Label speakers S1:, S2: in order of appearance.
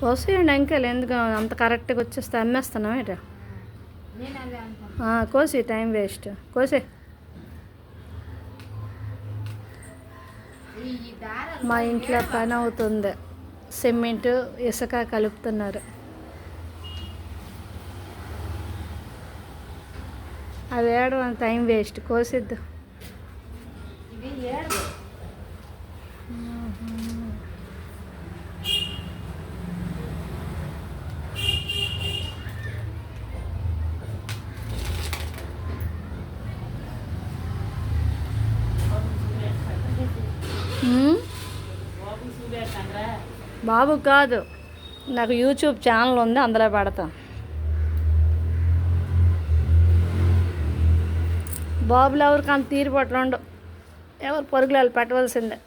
S1: కోసేయండి అంకెల్, ఎందుకు అంత కరెక్ట్గా వచ్చేస్తే అమ్మేస్తున్నావు ఏంటి? కోసి, టైం వేస్ట్, కోసే. మా ఇంట్లో పని అవుతుంది, సిమెంటు ఇసుక కలుపుతున్నారు. అది ఏడవ టైం వేస్ట్, కోసిద్దు. బాబు కాదు, నాకు యూట్యూబ్ ఛానల్ ఉంది, అందులో పెడతాం. బాబులు ఎవరికి అంత తీరిపట్లు ఉండవు, ఎవరు పరుగులు పెట్టవలసిందే.